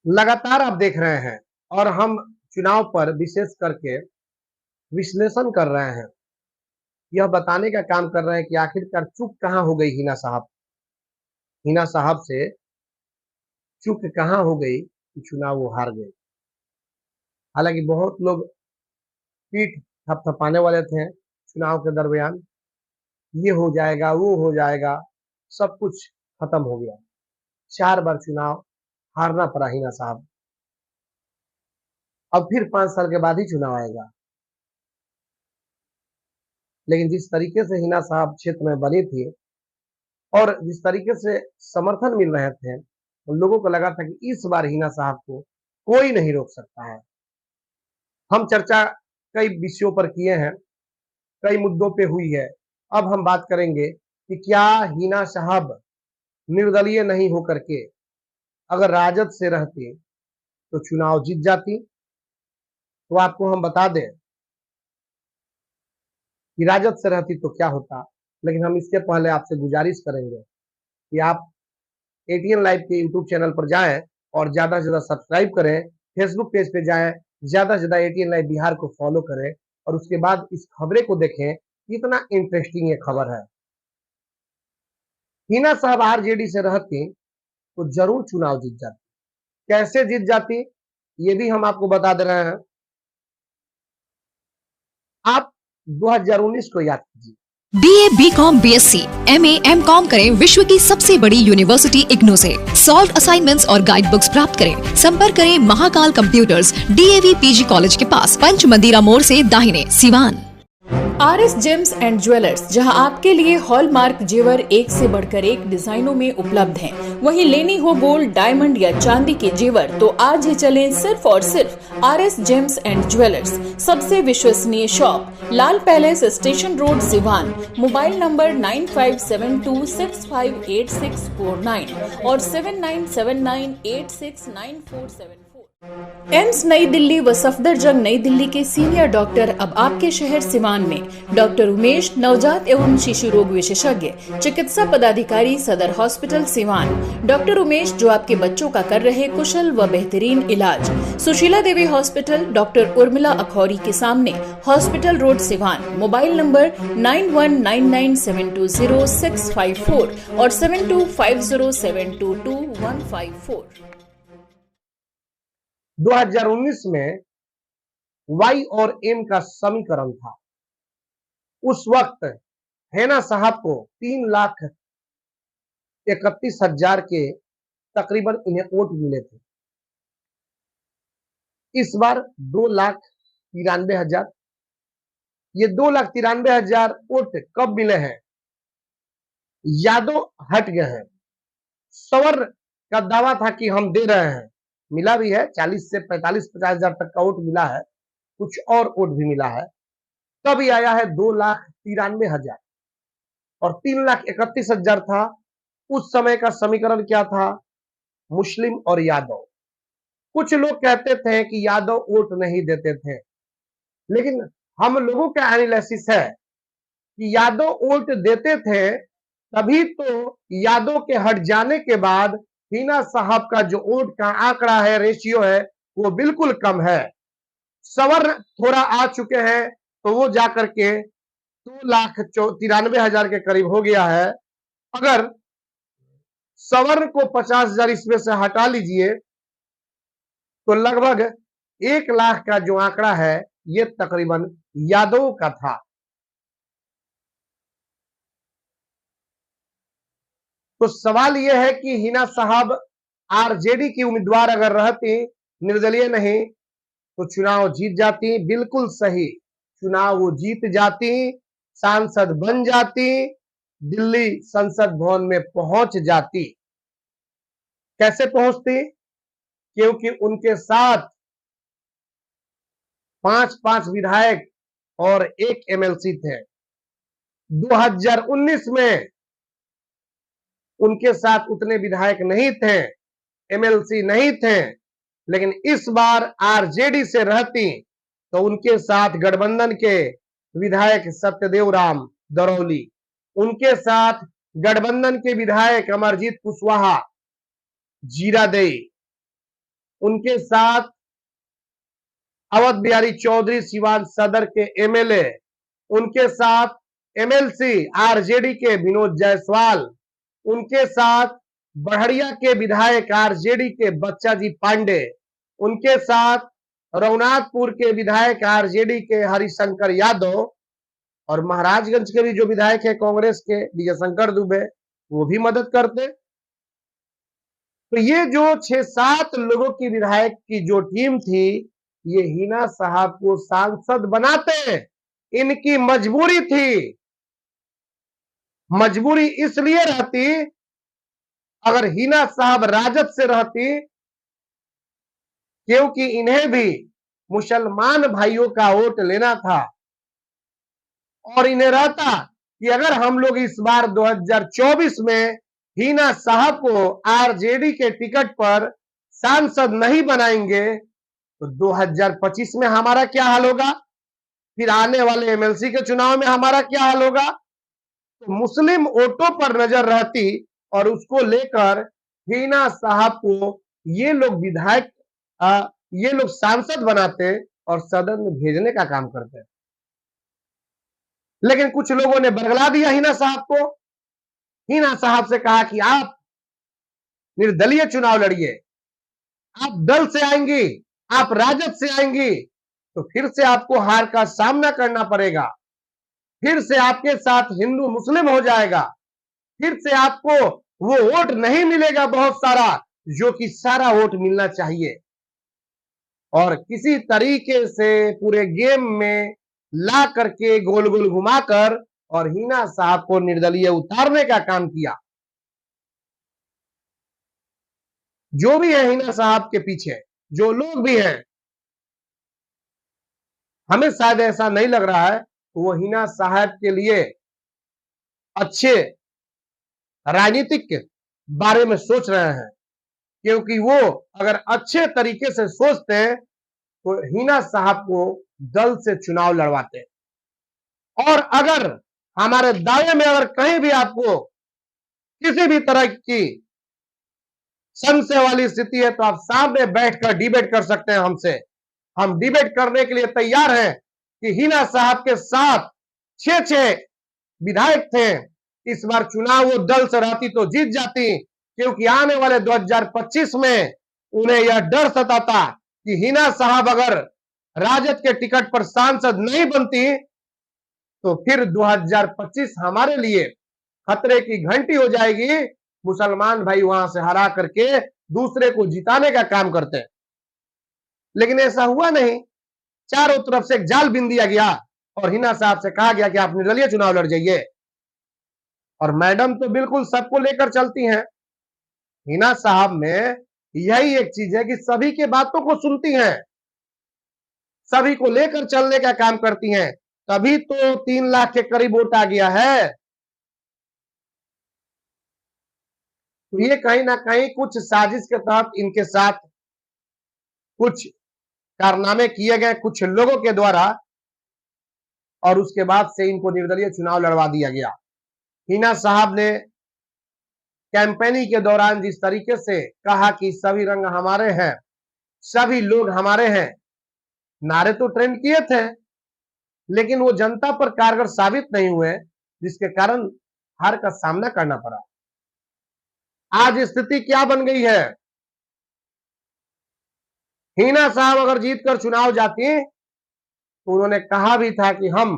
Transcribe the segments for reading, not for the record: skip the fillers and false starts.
लगातार आप देख रहे हैं और हम चुनाव पर विशेष करके विश्लेषण कर रहे हैं। यह बताने का काम कर रहे हैं कि आखिरकार चूक कहाँ हो गई हिना साहब। हिना साहब से चूक कहाँ हो गई कि चुनाव वो हार गए। हालांकि बहुत लोग पीठ थपथपाने वाले थे चुनाव के दरमियान, ये हो जाएगा, वो हो जाएगा, सब कुछ खत्म हो गया। 4 बार चुनाव हारना पड़ा हिना साहब। अब फिर 5 साल के बाद ही चुनाव आएगा। लेकिन जिस तरीके से हिना साहब क्षेत्र में बनी थी और जिस तरीके से समर्थन मिल रहे थे, उन लोगों को लगा था कि इस बार हिना साहब को कोई नहीं रोक सकता है। हम चर्चा कई विषयों पर किए हैं, कई मुद्दों पे हुई है। अब हम बात करेंगे कि क्या हिना साहब निर्दलीय नहीं होकर के अगर राजद से रहती तो चुनाव जीत जाती। तो आपको हम बता दें कि राजद से रहती तो क्या होता, लेकिन हम इसके पहले आपसे गुजारिश करेंगे कि आप एटीएन लाइव के यूट्यूब चैनल पर जाएं और ज्यादा से ज्यादा सब्सक्राइब करें। फेसबुक पेज पे जाएं, ज्यादा से ज्यादा एटीएन लाइव बिहार को फॉलो करें और उसके बाद इस खबरे को देखें। कितना इंटरेस्टिंग ये खबर है। हिना साहब आरजेडी से रहती तो जरूर चुनाव जीत जाती। कैसे जीत जाती ये भी हम आपको बता दे रहे हैं। आप 2019 को याद कीजिए। BA, BCom, BSc, MA, MCom करें विश्व की सबसे बड़ी यूनिवर्सिटी इग्नू से। सॉल्व असाइनमेंट्स और गाइड बुक्स प्राप्त करें। संपर्क करें Mahakal computers, DAV PG college के पास, पंच मंदिरा मोड़ से दाहिने, Siwan. RS James and jewellers, जहां आपके लिए हॉलमार्क जेवर एक से बढ़कर एक डिजाइनों में उपलब्ध हैं। वहीं लेनी हो गोल्ड, डायमंड या चांदी के जेवर तो आज ही चलें सिर्फ और सिर्फ RS जेम्स एंड ज्वेलर्स। सबसे विश्वसनीय shop, Lal palace, station road, Siwan. Mobile number 9572658649 और 7979869474। एम्स नई दिल्ली व सफदरजंग नई दिल्ली के सीनियर डॉक्टर अब आपके शहर सिवान में। डॉक्टर उमेश, नवजात एवं शिशु रोग विशेषज्ञ, चिकित्सा पदाधिकारी, सदर हॉस्पिटल सिवान। डॉक्टर उमेश जो आपके बच्चों का कर रहे कुशल व बेहतरीन इलाज। सुशीला देवी हॉस्पिटल, डॉक्टर उर्मिला अखौरी के सामने, hospital road, Siwan. Mobile number 9199720654 और 7250722154। 2019 में Y और M का समीकरण था। उस वक्त हिना साहब को 3,31,000 के तकरीबन इन्हें वोट मिले थे। इस बार 2,93,000। ये 2,93,000 वोट कब मिले हैं? यादव हट गए हैं। सवर का दावा था कि हम दे रहे हैं, मिला भी है। 40 से 45-50,000 तक का वोट मिला है, कुछ और वोट भी मिला है। तभी आया है 2,93,000 और 3,31,000 था। उस समय का समीकरण क्या था? मुस्लिम और यादव। कुछ लोग कहते थे कि यादव वोट नहीं देते थे, लेकिन हम लोगों का एनालिसिस है कि यादव वोट देते थे। तभी तो यादव के हट जाने के बाद हिना साहब का जो वोट का आंकड़ा है, रेशियो है, वो बिल्कुल कम है। सवर थोड़ा आ चुके हैं तो वो जाकर के 2,93,000 के करीब हो गया है। अगर सवर को 50,000 इसमें से हटा लीजिए तो लगभग 1,00,000 का जो आंकड़ा है ये तकरीबन यादव का था। तो सवाल यह है कि हिना साहब आरजेडी की उम्मीदवार अगर रहती, निर्दलीय नहीं, तो चुनाव जीत जाती। बिल्कुल सही, चुनाव वो जीत जाती, सांसद बन जाती, दिल्ली संसद भवन में पहुंच जाती। कैसे पहुंचती? क्योंकि उनके साथ 5-5 विधायक और 1 एमएलसी थे। 2019 में उनके साथ उतने विधायक नहीं थे, एमएलसी नहीं थे, लेकिन इस बार आरजेडी से रहती तो उनके साथ गठबंधन के विधायक सत्यदेव राम दरौली, उनके साथ गठबंधन के विधायक अमरजीत कुशवाहा, जीरादेई, उनके साथ अवध बिहारी चौधरी सिवान सदर के एमएलए, उनके साथ एमएलसी आरजेडी के विनोद जायसवाल, उनके साथ बढ़िया के विधायक आरजेडी के बच्चा जी पांडे, उनके साथ रघुनाथपुर के विधायक आरजेडी के हरिशंकर यादव और महाराजगंज के भी जो विधायक है कांग्रेस के विजय शंकर दुबे, वो भी मदद करते। तो ये जो 6-7 लोगों की विधायक की जो टीम थी, ये हिना साहब को सांसद बनाते इनकी मजबूरी थी। मजबूरी इसलिए रहती, अगर हिना साहब राजद से रहती, क्योंकि इन्हें भी मुसलमान भाइयों का वोट लेना था और इन्हें रहता कि अगर हम लोग इस बार 2024 में हिना साहब को आरजेडी के टिकट पर सांसद नहीं बनाएंगे तो 2025 में हमारा क्या हाल होगा, फिर आने वाले एमएलसी के चुनाव में हमारा क्या हाल होगा। तो मुस्लिम वोटों पर नजर रहती और उसको लेकर हिना साहब को ये लोग विधायक ये लोग सांसद बनाते और सदन में भेजने का काम करते। लेकिन कुछ लोगों ने बरगला दिया हिना साहब को। हिना साहब से कहा कि आप निर्दलीय चुनाव लड़िए, आप दल से आएंगी, आप राजद से आएंगी तो फिर से आपको हार का सामना करना पड़ेगा, फिर से आपके साथ हिंदू मुस्लिम हो जाएगा, फिर से आपको वो वोट नहीं मिलेगा बहुत सारा जो कि सारा वोट मिलना चाहिए। और किसी तरीके से पूरे गेम में ला करके गोल गोल घुमाकर और हिना साहब को निर्दलीय उतारने का काम किया। जो भी है हिना साहब के पीछे, जो लोग भी हैं, हमें शायद ऐसा नहीं लग रहा है वो हिना साहब के लिए अच्छे राजनीतिक के बारे में सोच रहे हैं, क्योंकि वो अगर अच्छे तरीके से सोचते हैं तो हिना साहब को दल से चुनाव लड़वाते। और अगर हमारे दावे में अगर कहीं भी आपको किसी भी तरह की संशय वाली स्थिति है तो आप सामने बैठकर डिबेट कर सकते हैं हमसे। हम डिबेट करने के लिए तैयार हैं कि हिना साहब के साथ 6 विधायक थे। इस बार चुनाव वो दल से रहती तो जीत जाती, क्योंकि आने वाले 2025 में उन्हें यह डर सताता कि हिना साहब अगर राजद के टिकट पर सांसद नहीं बनती तो फिर 2025 हमारे लिए खतरे की घंटी हो जाएगी। मुसलमान भाई वहां से हरा करके दूसरे को जिताने का काम करते हैं, लेकिन ऐसा हुआ नहीं। चारों तरफ से एक जाल बिन दिया गया और हिना साहब से कहा गया कि आप निर्दलीय चुनाव लड़ जाइए। और मैडम तो बिल्कुल सबको लेकर चलती हैं। हिना साहब में यही एक चीज है कि सभी के बातों को सुनती हैं, सभी को लेकर चलने का काम करती हैं, तभी तो 3 लाख के करीब वोट आ गया है। तो ये कहीं ना कहीं कुछ साजिश के तहत इनके साथ कुछ कारनामे किए गए कुछ लोगों के द्वारा, और उसके बाद से इनको निर्दलीय चुनाव लड़वा दिया गया। हिना साहब ने कैंपेनिंग के दौरान जिस तरीके से कहा कि सभी रंग हमारे हैं, सभी लोग हमारे हैं, नारे तो ट्रेंड किए थे, लेकिन वो जनता पर कारगर साबित नहीं हुए, जिसके कारण हार का सामना करना पड़ा। आज स्थिति क्या बन गई है? हिना साहब अगर जीतकर चुनाव जाती तो उन्होंने कहा भी था कि हम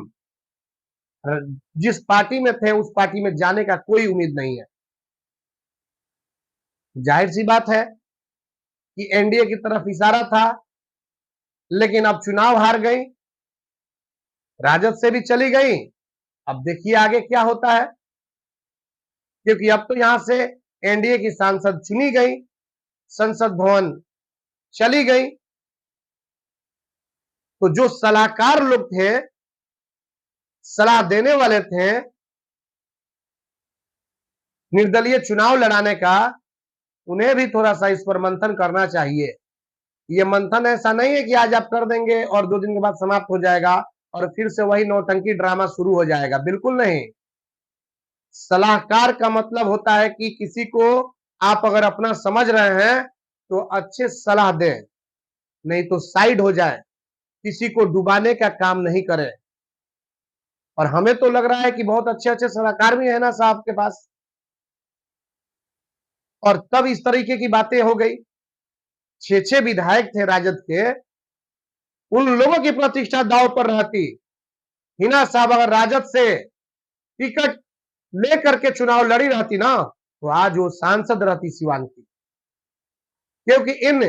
जिस पार्टी में थे उस पार्टी में जाने का कोई उम्मीद नहीं है। जाहिर सी बात है कि एनडीए की तरफ इशारा था, लेकिन अब चुनाव हार गई, राजद से भी चली गई। अब देखिए आगे क्या होता है, क्योंकि अब तो यहां से एनडीए की सांसद चुनी गई, संसद भवन चली गई। तो जो सलाहकार लोग थे, सलाह देने वाले थे निर्दलीय चुनाव लड़ाने का, उन्हें भी थोड़ा सा इस पर मंथन करना चाहिए। ये मंथन ऐसा नहीं है कि आज आप कर देंगे और 2 दिन के बाद समाप्त हो जाएगा और फिर से वही नौटंकी ड्रामा शुरू हो जाएगा, बिल्कुल नहीं। सलाहकार का मतलब होता है कि किसी को आप अगर अपना समझ रहे हैं तो अच्छे सलाह दें, नहीं तो साइड हो जाए, किसी को डुबाने का काम नहीं करें। और हमें तो लग रहा है कि बहुत अच्छे अच्छे सलाहकार भी है ना साहब के पास, और तब इस तरीके की बातें हो गई। 6 विधायक थे राजद के, उन लोगों की प्रतिष्ठा दांव पर रहती। हिना साहब अगर राजद से टिकट लेकर के चुनाव लड़ी रहती ना, तो आज वो सांसद रहती सिवान की। क्योंकि इन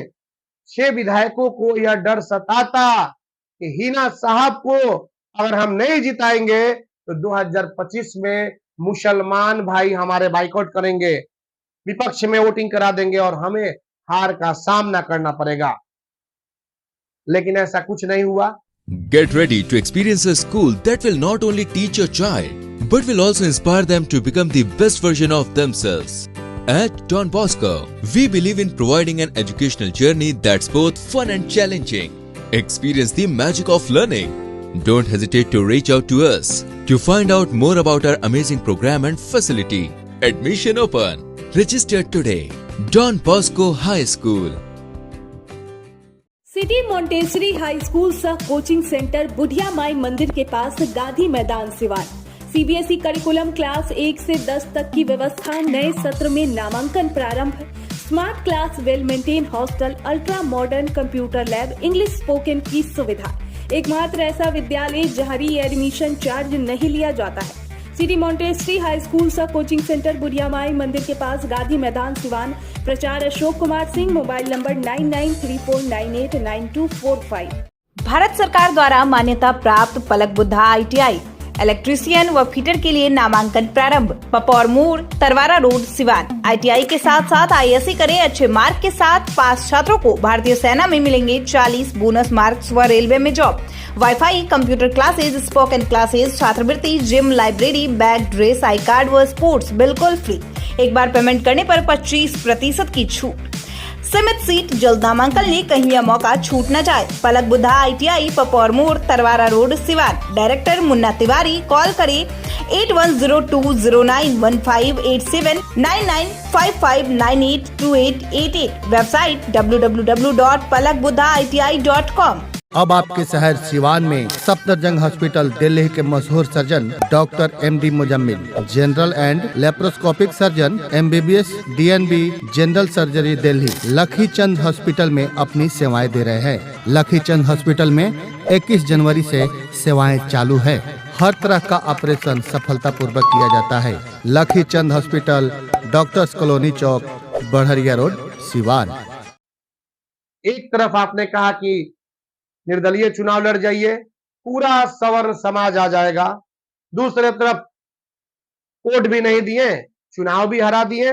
6 विधायकों को यह डर सताता कि हिना साहब को अगर हम नहीं जिताएंगे तो 2025 में मुसलमान भाई हमारे बाइकआउट करेंगे, विपक्ष में वोटिंग करा देंगे और हमें हार का सामना करना पड़ेगा। लेकिन ऐसा कुछ नहीं हुआ। Get ready to experience a school that will not only teach your child, but will also inspire them to become the best version of themselves. At Don Bosco, we believe in providing an educational journey that's both fun and challenging. Experience the magic of learning. Don't hesitate to reach out to us to find out more about our amazing program and facility. Admission open. Register today. Don Bosco High School. City Montessori high school सह coaching centre बुढ़िया माई मंदिर के पास Gandhi Maidan Siwan. CBSE curriculum class 1 से 10 तक की व्यवस्था। नए सत्र में नामांकन प्रारंभ। Smart class, well maintain hostel, ultra modern computer lab, English spoken की सुविधा। एकमात्र ऐसा विद्यालय जहां री एडमिशन चार्ज नहीं लिया जाता है। सिटी मोंटेसरी हाई स्कूल सह कोचिंग सेंटर बुढ़िया माई मंदिर के पास गांधी मैदान सिवान। प्रचार अशोक कुमार सिंह। Mobile number 9934989245। भारत सरकार द्वारा मान्यता प्राप्त पलक बुद्धा ITI इलेक्ट्रीशियन व फिटर के लिए नामांकन प्रारंभ। पपौर मोड़, तरवारा रोड, सिवान। ITI के साथ साथ ISC करें। अच्छे मार्क के साथ पास छात्रों को भारतीय सेना में मिलेंगे 40 बोनस मार्क्स व रेलवे में job. WiFi, computer classes, spoken classes, छात्रवृत्ति, gym, library, bag, dress, I card व स्पोर्ट्स बिल्कुल फ्री। एक बार पेमेंट करने पर 25% की छूट। सीमित सीट, जल्द नामांकन ले, कहीं यह मौका छूट न जाए। पलक बुद्धा ITI, पपौर मोड़, Tarwara road, Siwan. Director Munna Tiwari. Call करें 8102091587 9955982888। Website www.palakbuddhaiti.com। अब आपके शहर सिवान में सफदरजंग हॉस्पिटल दिल्ली के मशहूर surgeon doctor MD Muzammil, general and laparoscopic surgeon, MBBS, DNB, general surgery Delhi, लखी चंद हॉस्पिटल में अपनी सेवाएं दे रहे हैं। लखी चंद हॉस्पिटल में 21 जनवरी से सेवाएं चालू है। हर तरह का ऑपरेशन सफलतापूर्वक किया जाता है। लखी चंद हॉस्पिटल, डॉक्टर्स कॉलोनी चौक, बढ़रिया रोड, सिवान। एक तरफ आपने कहा कि निर्दलीय चुनाव लड़ जाइए, पूरा सवर्ण समाज आ जाएगा। दूसरे तरफ वोट भी नहीं दिए, चुनाव भी हरा दिए,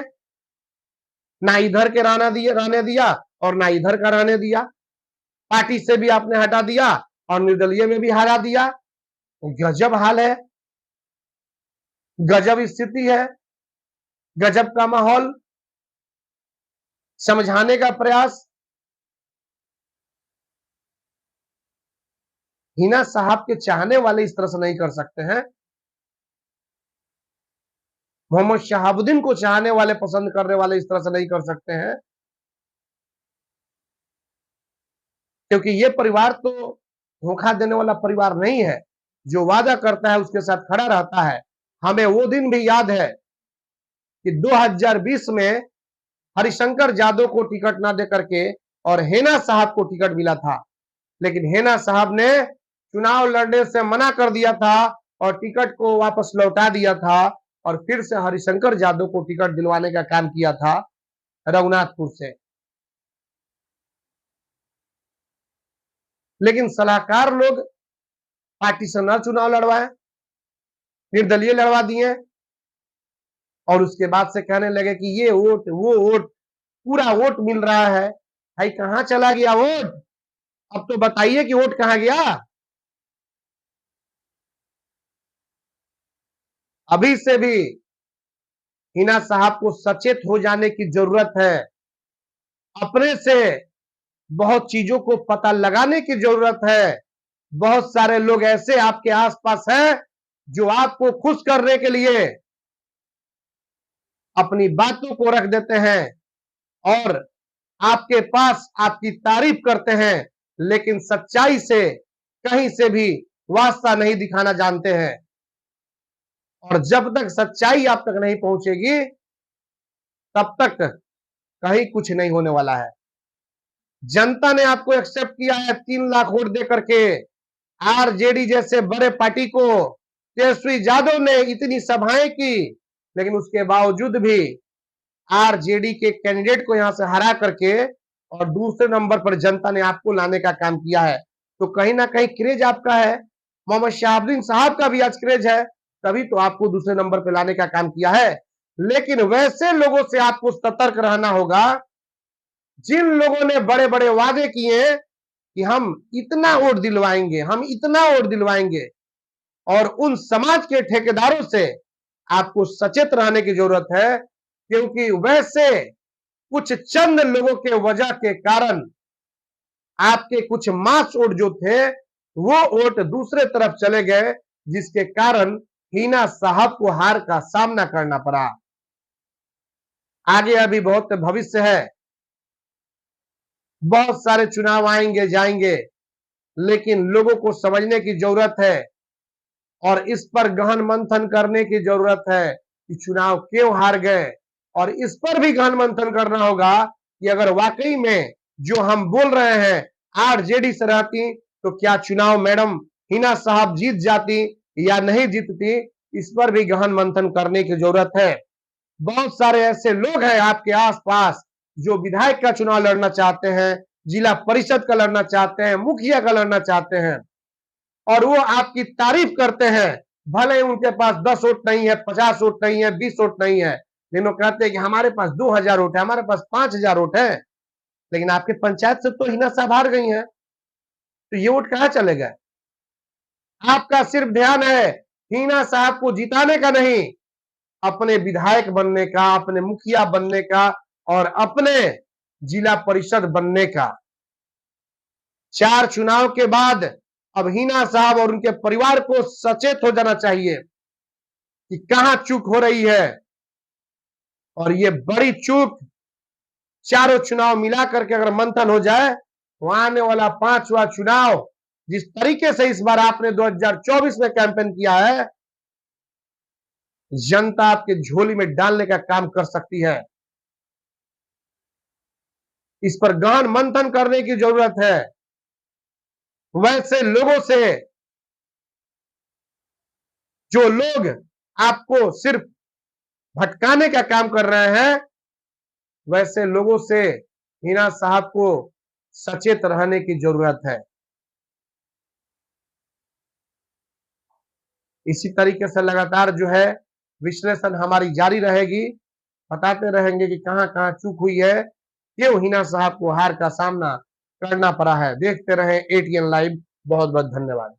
ना इधर के रहने दिया और ना इधर का रहने दिया। पार्टी से भी आपने हटा दिया और निर्दलीय में भी हरा दिया। गजब हाल है, गजब स्थिति है, गजब का माहौल। समझाने का प्रयास हिना साहब के चाहने वाले इस तरह से नहीं कर सकते हैं। मोहम्मद शहाबुद्दीन को चाहने वाले, पसंद करने वाले इस तरह से नहीं कर सकते हैं, क्योंकि ये परिवार तो धोखा देने वाला परिवार नहीं है। जो वादा करता है उसके साथ खड़ा रहता है। हमें वो दिन भी याद है कि 2020 में हरिशंकर यादव को टिकट ना दे करके और हेना साहब को टिकट मिला था, लेकिन हेना साहब ने चुनाव लड़ने से मना कर दिया था और टिकट को वापस लौटा दिया था और फिर से हरिशंकर यादव को टिकट दिलवाने का काम किया था रघुनाथपुर से। लेकिन सलाहकार लोग पार्टी से न चुनाव लड़वाए, निर्दलीय लड़वा दिए और उसके बाद से कहने लगे कि ये वोट, वो वोट, पूरा वोट मिल रहा है। भाई कहां चला गया वोट? अब तो बताइए कि वोट कहां गया। अभी से भी हिना साहब को सचेत हो जाने की जरूरत है। अपने से बहुत चीजों को पता लगाने की जरूरत है। बहुत सारे लोग ऐसे आपके आसपास हैं जो आपको खुश करने के लिए अपनी बातों को रख देते हैं और आपके पास आपकी तारीफ करते हैं, लेकिन सच्चाई से कहीं से भी वास्ता नहीं दिखाना जानते हैं। और जब तक सच्चाई आप तक नहीं पहुंचेगी, तब तक कहीं कुछ नहीं होने वाला है। जनता ने आपको एक्सेप्ट किया है 3 लाख वोट दे करके। आरजेडी जैसे बड़े पार्टी को तेजस्वी यादव ने इतनी सभाएं की, लेकिन उसके बावजूद भी आरजेडी के कैंडिडेट को यहां से हरा करके और दूसरे नंबर पर जनता ने आपको लाने का काम किया है। तो कहीं ना कहीं क्रेज आपका है, मोहम्मद शहाबुद्दीन साहब का भी आज क्रेज है, तभी तो आपको दूसरे नंबर पर लाने का काम किया है। लेकिन वैसे लोगों से आपको सतर्क रहना होगा, जिन लोगों ने बड़े बड़े वादे किए कि हम इतना वोट दिलवाएंगे, हम इतना वोट दिलवाएंगे, और उन समाज के ठेकेदारों से आपको सचेत रहने की जरूरत है, क्योंकि वैसे कुछ चंद लोगों के वजह के कारण आपके कुछ मास वोट जो थे वो वोट दूसरे तरफ चले गए, जिसके कारण हिना साहब को हार का सामना करना पड़ा। आगे अभी बहुत भविष्य है, बहुत सारे चुनाव आएंगे जाएंगे, लेकिन लोगों को समझने की जरूरत है और इस पर गहन मंथन करने की जरूरत है कि चुनाव क्यों हार गए। और इस पर भी गहन मंथन करना होगा कि अगर वाकई में जो हम बोल रहे हैं आरजेडी से रहती, तो क्या चुनाव मैडम हिना साहब जीत जाती या नहीं जीतती, इस पर भी गहन मंथन करने की जरूरत है। बहुत सारे ऐसे लोग हैं आपके आसपास जो विधायक का चुनाव लड़ना चाहते हैं, जिला परिषद का लड़ना चाहते हैं, मुखिया का लड़ना चाहते हैं, और वो आपकी तारीफ करते हैं। भले उनके पास 10 वोट नहीं है, 50 वोट नहीं है, 20 वोट नहीं है, लेकिन वो कहते हैं कि हमारे पास 2000 वोट है, हमारे पास 5000 वोट है, लेकिन आपके पंचायत से तो हिना साहब हार गई हैं, तो ये वोट कहां चले गए? आपका सिर्फ ध्यान है हिना साहब को जिताने का नहीं, अपने विधायक बनने का, अपने मुखिया बनने का और अपने जिला परिषद बनने का। 4 चुनाव के बाद अब हिना साहब और उनके परिवार को सचेत हो जाना चाहिए कि कहां चूक हो रही है। और ये बड़ी चूक चारों चुनाव मिला करके अगर मंथन हो जाए, तो आने वाला 5वां चुनाव जिस तरीके से इस बार आपने 2024 में कैंपेन किया है, जनता आपके झोली में डालने का काम कर सकती है। इस पर गहन मंथन करने की जरूरत है। वैसे लोगों से, जो लोग आपको सिर्फ भटकाने का काम कर रहे हैं, वैसे लोगों से हिना साहब को सचेत रहने की जरूरत है। इसी तरीके से लगातार जो है विश्लेषण हमारी जारी रहेगी, बताते रहेंगे कि कहां कहां चूक हुई है, क्यों हिना साहब को हार का सामना करना पड़ा है। देखते रहें एटीएन लाइव। बहुत बहुत धन्यवाद।